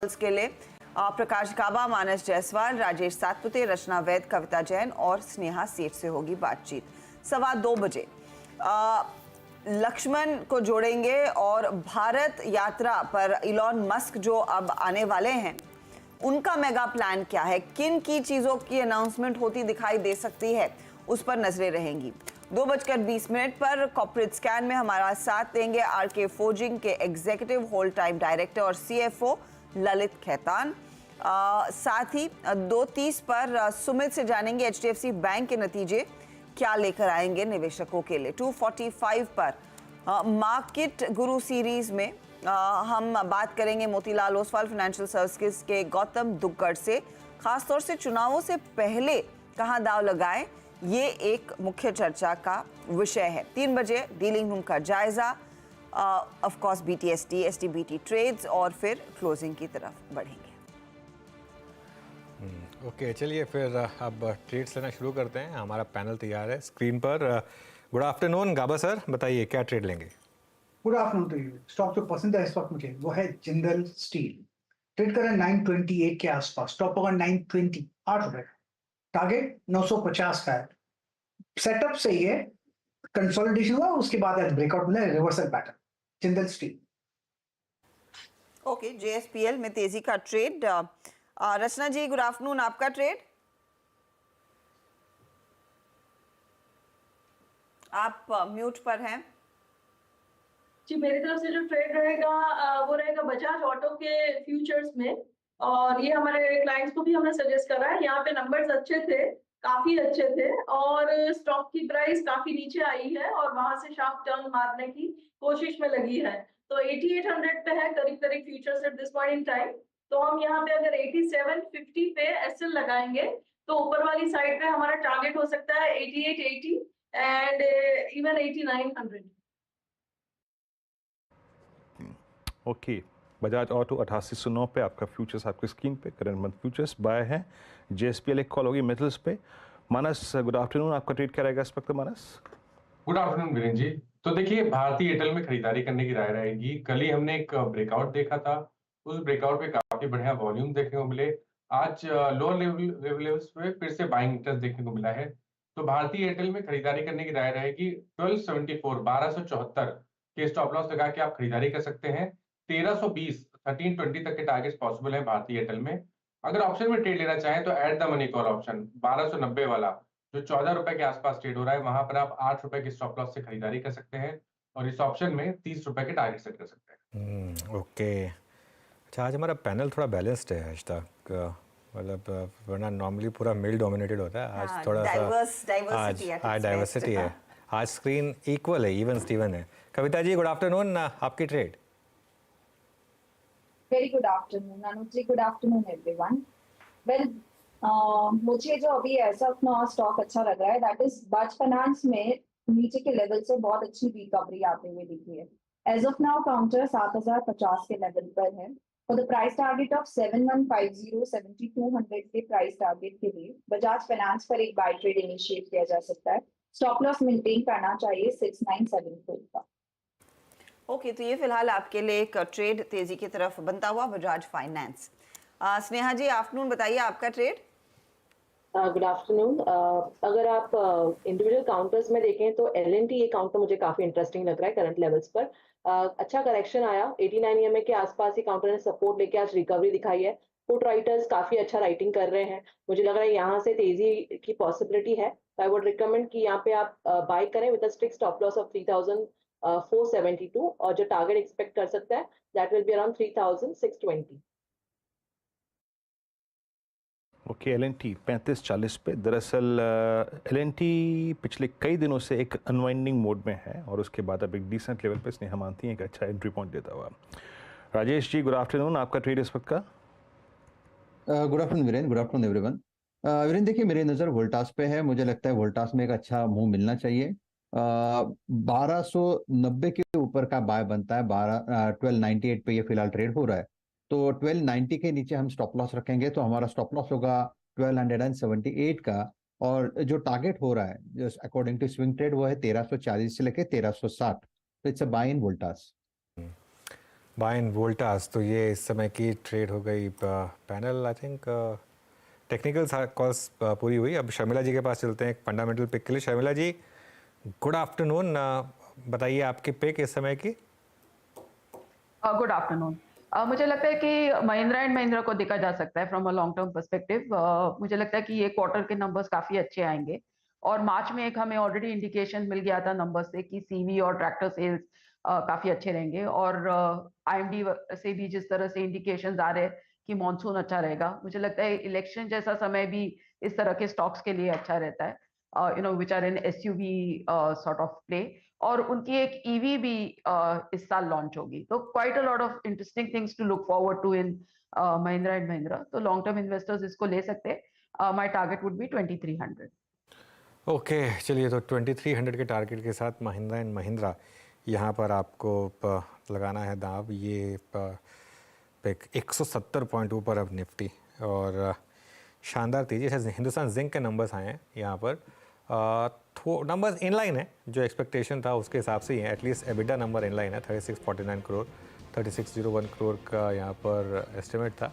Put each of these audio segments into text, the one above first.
के लिए प्रकाश काबा, मानस जायसवाल, राजेश सातपुते, रचना वैद, कविता जैन और स्नेहा सेठ से होगी बातचीत। 2:15 बजे लक्ष्मण को जोड़ेंगे और भारत यात्रा पर इलॉन मस्क जो अब आने वाले हैं उनका मेगा प्लान क्या है, किन की चीजों की अनाउंसमेंट होती दिखाई दे सकती है, उस पर नजरें रहेंगी। 2:20 पर कॉर्पोरेट स्कैन में हमारा साथ देंगे आरके फोर्जिंग के एग्जीक्यूटिव होल टाइम डायरेक्टर और सीएफओ ललित खैतान। साथ ही 2:30 पर सुमित से जानेंगे एचडीएफसी बैंक के नतीजे क्या लेकर आएंगे निवेशकों के लिए। 2:45 पर मार्केट गुरु सीरीज में हम बात करेंगे मोतीलाल ओसवाल फाइनेंशियल सर्विसेज के गौतम दुग्गड़ से। खासतौर से चुनावों से पहले कहां दाव लगाएं, ये एक मुख्य चर्चा का विषय है। 3 बजे डीलिंग रूम का जायजा, of course BTST, STBT trades और फिर क्लोजिंग की तरफ बढ़ेंगे। ओके, चलिए फिर अब ट्रेड्स लेना शुरू करते हैं। हमारा पैनल तैयार है स्क्रीन पर। गुड आफ्टरनून गाबा सर, बताइए क्या ट्रेड लेंगे? Good afternoon to you. Stock जो पसंद है इस वक्त मुझे वो है जिंदल स्टील। ट्रेड करें 928 के आसपास, स्टॉप होगा 920, 8 रुपए का। टारगेट 950 का है। सेटअप सही है, कंसोलिडेशन हुआ, उसके बाद ब्रेकआउट मिला, reversal pattern. Jindal steel. Okay, JSPL में तेजी का ट्रेड। रचना जी गुड आफ्टरनून, आपका ट्रेड? आप म्यूट पर हैं। जी, मेरी तरफ से जो ट्रेड रहेगा वो रहेगा बजाज ऑटो के फ्यूचर्स में, और ये हमारे क्लाइंट्स को भी हमने सजेस्ट करा है। यहाँ पे नंबर्स अच्छे थे, काफी अच्छे थे, और स्टॉक की प्राइस काफी नीचे आई है और वहां से शार्प टर्न मारने की कोशिश में लगी है। तो 8800 पे है करीब करीब futures at this point in time. तो हम यहाँ पे अगर 8750 पे एसएल लगाएंगे तो ऊपर वाली साइड पे हमारा टारगेट हो सकता है 8880 and even 8900। Okay, Bajaj auto 8809 पे आपका फ्यूचर्स आपकी स्क्रीन पे करंट मंथ फ्यूचर्स बाय है। जेएसपीएल एक कॉल होगी मेटल्स पे। मानस गुड आफ्टरनून, आपका ट्रेड क्या रहेगा इस वक्त? मानस गुड आफ्टरनून वीरेंद्र जी। तो देखिए, भारतीय एयरटेल में खरीदारी करने की राय रहेगी। कल ही हमने एक ब्रेकआउट देखा था, उस ब्रेकआउट पे काफी बढ़िया वॉल्यूम देखने को मिले। आज लोअर लेवल्स पे फिर से बाइंग इंटरेस्ट देखने को मिला है। तो भारतीय एयरटेल में खरीदारी करने की राय रहेगी। 1274 के स्टॉप लॉस लगा के आप खरीदारी कर सकते हैं। 1320 तक के टारगेट्स पॉसिबल है भारतीय एयरटेल में। अगर ऑप्शन में ट्रेड लेना चाहें तो at the money call option 1290 वाला जो 14 रुपए के आसपास ट्रेड हो रहा है, वहां पर आप 8 रुपए की स्टॉप लॉस से खरीदारी कर सकते हैं और इस ऑप्शन में 30 रुपए के टारगेट सेट कर सकते हैं। ओके, अच्छा आज हमारा पैनल थोड़ा बैलेंस्ड है आज तक, मतलब वरना नॉर्मली पूरा मेल डोमिनेटेड होता है। आज थोड़ा सा डाइवर्सिटी है। आज स्क्रीन इक्वल है, इवन स्टीवन है। कविता जी गुड आफ्टरनून, आपकी ट्रेड? वेरी गुड आफ्टरनून अनुज, गुड आफ्टरनून एवरीवन। वेल, मुझे जो अभी ऐसा अपना स्टॉक अच्छा लग रहा है दैट इज बजाज फाइनेंस में नीचे के लेवल से बहुत अच्छी रिकवरी आते हुए दिखी है। एज ऑफ नाउ काउंटर 7050 के लेवल पर है। For the price target of 7150 7200 के प्राइस टारगेट के लिए बजाज फाइनेंस पर एक बाय ट्रेड इनिशिएट किया जा सकता है। स्टॉप लॉस मेंटेन करना चाहिए 6974 का। ओके, तो ये फिलहाल आपके लिए एक ट्रेड तेजी की तरफ बनता हुआ बजाज फाइनेंस। स्नेहा जी आफ्टरनून, बताइए आपका ट्रेड? Good afternoon. अगर आप इंडिविजुअल काउंटर्स में देखें तो एल&टी ये काउंटर मुझे काफी इंटरेस्टिंग लग रहा है करंट लेवल्स पर। अच्छा करेक्शन आया 89 EMA के आसपास ही काउंटर ने सपोर्ट लेके आज रिकवरी दिखाई है। पुट राइटर्स काफी अच्छा राइटिंग कर रहे हैं, मुझे लग रहा है यहाँ से तेजी की पॉसिबिलिटी है। आई वुड रिकमेंड कि यहाँ पे आप बाय करें with a strict stop loss of 3472 और जो टारगेट एक्सपेक्ट कर सकता है that will be around 3620। Okay, L&T 3540 पे। दरअसल एल&टी पिछले कई दिनों से एक अनवाइंडिंग मोड में है और उसके बाद अब एक डिसेंट लेवल पे स्नेहा मानती हैं एक अच्छा एंट्री पॉइंट देता हुआ। राजेश जी गुड आफ्टरनून, आपका ट्रेड इस वक्त का? Good afternoon Virendra, good afternoon everyone. Virendra देखिए, मेरी नज़र वोल्टास पे है। मुझे लगता है वोल्टास में एक अच्छा मूव मिलना चाहिए। 1290 के ऊपर का बाय बनता है। 1298 पे ये फिलहाल ट्रेड हो रहा है, तो 1290 के नीचे हम स्टॉप लॉस रखेंगे तो हमारा स्टॉप लॉस होगा 1278 का, और जो टारगेट हो रहा है अकॉर्डिंग टू स्विंग ट्रेड वो है 1340 से लेके 1360। तो it's a buy in Voltas. Buy in Voltas, तो ये इस समय की ट्रेड हो गई। Panel I think technical calls पूरी हुई। अब शर्मिला जी के पास चलते हैं एक फंडामेंटल पिक के लिए। शर्मिला जी गुड आफ्टरनून, बताइए आपकी पिक इस समय की। Good afternoon. मुझे लगता है कि महिंद्रा एंड महिंद्रा को देखा जा सकता है from a long term perspective. मुझे लगता है कि ये क्वार्टर के नंबर्स काफी अच्छे आएंगे और मार्च में एक हमें ऑलरेडी इंडिकेशन मिल गया था नंबर से कि सीवी और ट्रैक्टर सेल्स काफी अच्छे रहेंगे और आईएमडी से भी जिस तरह से इंडिकेशंस आ रहे हैं कि मॉनसून अच्छा रहेगा, मुझे लगता है इलेक्शन जैसा समय भी इस तरह के स्टॉक्स के लिए अच्छा रहता है, which are in SUV sort of play. और उनकी एक ईवी भी इस साल लॉन्च होगी, तो quite a lot of interesting things to look forward to in Mahindra and Mahindra. तो लॉन्ग टर्म इन्वेस्टर्स इसको ले सकते हैं। My target would be 2300। Okay चलिए, तो 2300 के टारगेट के साथ महिंद्रा एंड महिंद्रा यहाँ पर आपको लगाना है दाव। ये पिक 170 पॉइंट ऊपर अब निफ्टी और शानदार तेजी से हिंदुस्तान जिंक के नंबर्स आए हैं यहाँ पर। नंबर्स इनलाइन है, जो एक्सपेक्टेशन था उसके हिसाब से ही है। एटलीस्ट एबिटा नंबर इनलाइन है, 3649 करोड़ 3601 करोड़ का यहाँ पर एस्टिमेट था।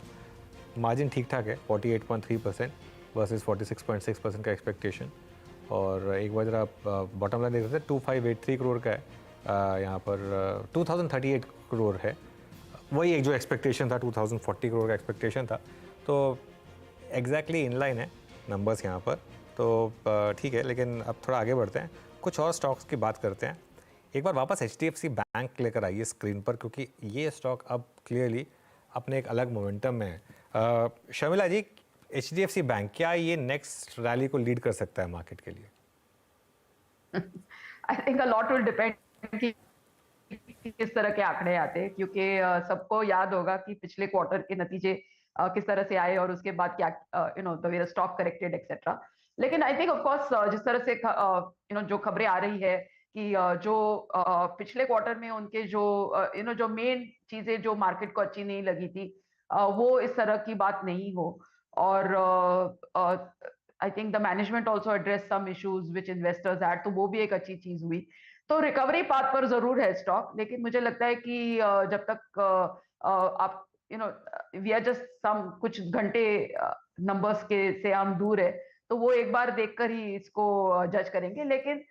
मार्जिन ठीक ठाक है 48.3% वर्सेस 46.6% का एक्सपेक्टेशन। और एक बार जरा बॉटम लाइन देख रहे थे 2583 करोड़ का है, यहाँ पर 2038 करोड़ है। वही एक जो एक्सपेक्टेशन था 2040 करोड़ का एक्सपेक्टेशन था, तो एग्जैक्टली इनलाइन है नंबर्स यहाँ पर। तो ठीक है, लेकिन अब थोड़ा आगे बढ़ते हैं, कुछ और स्टॉक्स की बात करते हैं। एक बार वापस HDFC बैंक लेकर आइए स्क्रीन पर, क्योंकि ये स्टॉक अब क्लियरली अपने एक अलग मोमेंटम में है। शर्मिला जी, HDFC बैंक क्या ये नेक्स्ट रैली को लीड कर सकता है मार्केट के लिए? I think a lot will depend कि किस तरह के आंकड़े आते हैं, क्योंकि सबको याद होगा कि पिछले क्वार्टर के नतीजे किस तरह से आए और उसके बाद क्या the way stock corrected etcetera. लेकिन आई थिंक ऑफ कोर्स जिस तरह से जो खबरें आ रही है कि जो पिछले क्वार्टर में उनके जो जो मेन चीजें जो मार्केट को अच्छी नहीं लगी थी, वो इस तरह की बात नहीं हो। और I think the management also address some issues which investors had, तो वो भी एक अच्छी चीज हुई। तो रिकवरी पाथ पर जरूर है स्टॉक, लेकिन मुझे लगता है कि जब तक आप वी आर जस्ट सम कुछ घंटे नंबर्स के से हम दूर है, तो वो एक बार देखकर ही इसको जज करेंगे। लेकिन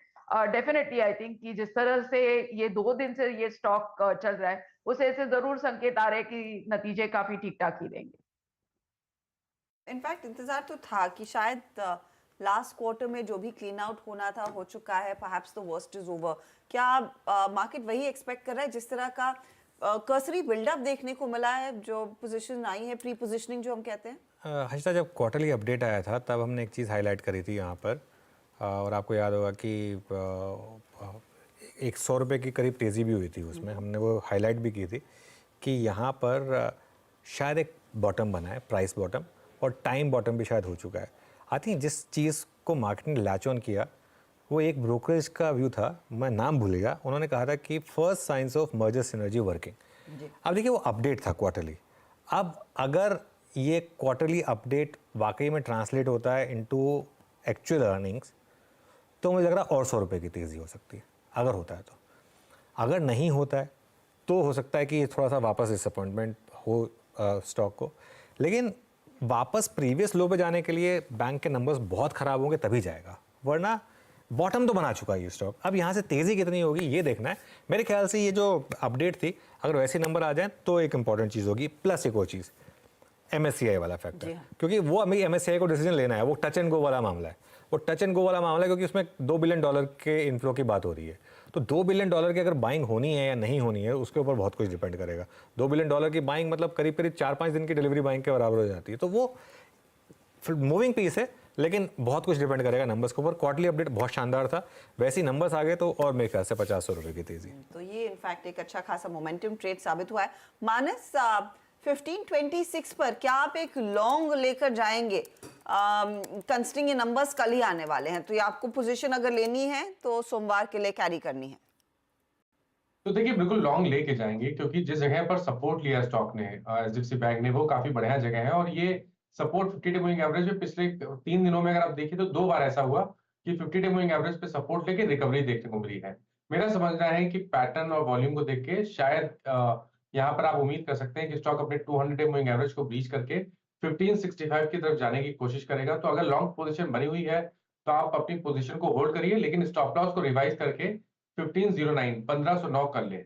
डेफिनेटली आई थिंक कि जिस तरह से ये 2 दिन से ये स्टॉक चल रहा है, उस ऐसे जरूर संकेत आ रहे हैं कि नतीजे काफी ठीक ठाक ही रहेंगे। इनफैक्ट इंतजार तो था कि शायद लास्ट क्वार्टर में जो भी क्लीन आउट होना था हो चुका है, perhaps the worst is over. क्या मार्केट वही एक्सपेक्ट कर रहा है, जिस तरह का कर्सरी बिल्डअप देखने को मिला है, जो पोजीशन आई है, प्री पोजीशनिंग जो हम कहते हैं? हर्षिता, जब क्वार्टरली अपडेट आया था तब हमने एक चीज़ हाईलाइट करी थी यहाँ पर, और आपको याद होगा कि 100 रुपये की करीब तेज़ी भी हुई थी उसमें। हमने वो हाईलाइट भी की थी कि यहाँ पर शायद एक बॉटम बना है, प्राइस बॉटम, और टाइम बॉटम भी शायद हो चुका है। आई थिंक जिस चीज़ को मार्केट ने लैच ऑन किया वो एक ब्रोकरेज का व्यू था, मैं नाम भूल गया, उन्होंने कहा था कि first science of merger synergy working. अब देखिए वो अपडेट था क्वार्टरली। अब अगर ये क्वार्टरली अपडेट वाकई में ट्रांसलेट होता है इनटू एक्चुअल अर्निंग्स, तो मुझे लग रहा है और 100 रुपये की तेज़ी हो सकती है, अगर होता है तो। अगर नहीं होता है तो हो सकता है कि थोड़ा सा वापस डिसअपॉइंटमेंट हो स्टॉक को। लेकिन वापस प्रीवियस लो पे जाने के लिए बैंक के नंबर्स बहुत ख़राब होंगे तभी जाएगा, वरना बॉटम तो बना चुका है ये स्टॉक। अब यहाँ से तेज़ी कितनी होगी ये देखना है। मेरे ख्याल से ये जो अपडेट थी, अगर वैसे नंबर आ जाए तो एक इंपॉर्टेंट चीज़ होगी। प्लस एक और चीज़, MSCI वाला फैक्टर, क्योंकि वो अभी MSCI को डिसीजन लेना है। वो टच एंड गो वाला मामला है, वो टच एंड गो वाला मामला है, क्योंकि उसमें $2 बिलियन के इनफ्लो की बात हो रही है। तो $2 बिलियन की अगर बाइंग होनी है या नहीं होनी है, उसके ऊपर बहुत कुछ डिपेंड करेगा। $2 बिलियन की बाइंग मतलब करीब करीब 4-5 दिन की डिलीवरी बाइंग के बराबर हो जाती है। तो वो मूविंग पीस है, लेकिन बहुत कुछ डिपेंड करेगा नंबर्स के ऊपर। क्वार्टरली अपडेट बहुत शानदार था, वैसे ही नंबर्स आ गए तो और मेरे ख्याल से 50-100 रुपये की तेजी। तो ये इनफैक्ट एक अच्छा खासा मोमेंटम ट्रेड साबित हुआ है। मानस, 1526 पर क्या आप एक लॉन्ग लेकर जाएंगे? कंसिडरिंग ये नंबर्स कल ही आने वाले हैं, तो ये आपको पोजीशन अगर लेनी है तो सोमवार के लिए कैरी करनी है। तो देखिए बिल्कुल लॉन्ग लेके जाएंगे, क्योंकि जिस जगह पर सपोर्ट लिया स्टॉक ने, HDFC बैंक ने, वो काफी बढ़िया जगह है। और ये सपोर्ट 50 डे मूविंग एवरेज में पिछले 3 दिनों में अगर आप देखिए तो 2 बार ऐसा हुआ कि 50 डे मूविंग एवरेज पे सपोर्ट लेके रिकवरी देखने को मिली है। मेरा समझना है कि पैटर्न और वॉल्यूम को देख के शायद यहाँ पर आप उम्मीद कर सकते हैं कि स्टॉक अपने 200 मूविंग एवरेज को ब्रीच करके 1565 की तरफ जाने की कोशिश करेगा। तो अगर लॉन्ग पोजीशन बनी हुई है तो आप अपनी पोजीशन को होल्ड करिए, लेकिन स्टॉप लॉस को रिवाइज करके 1509 1509 कर ले।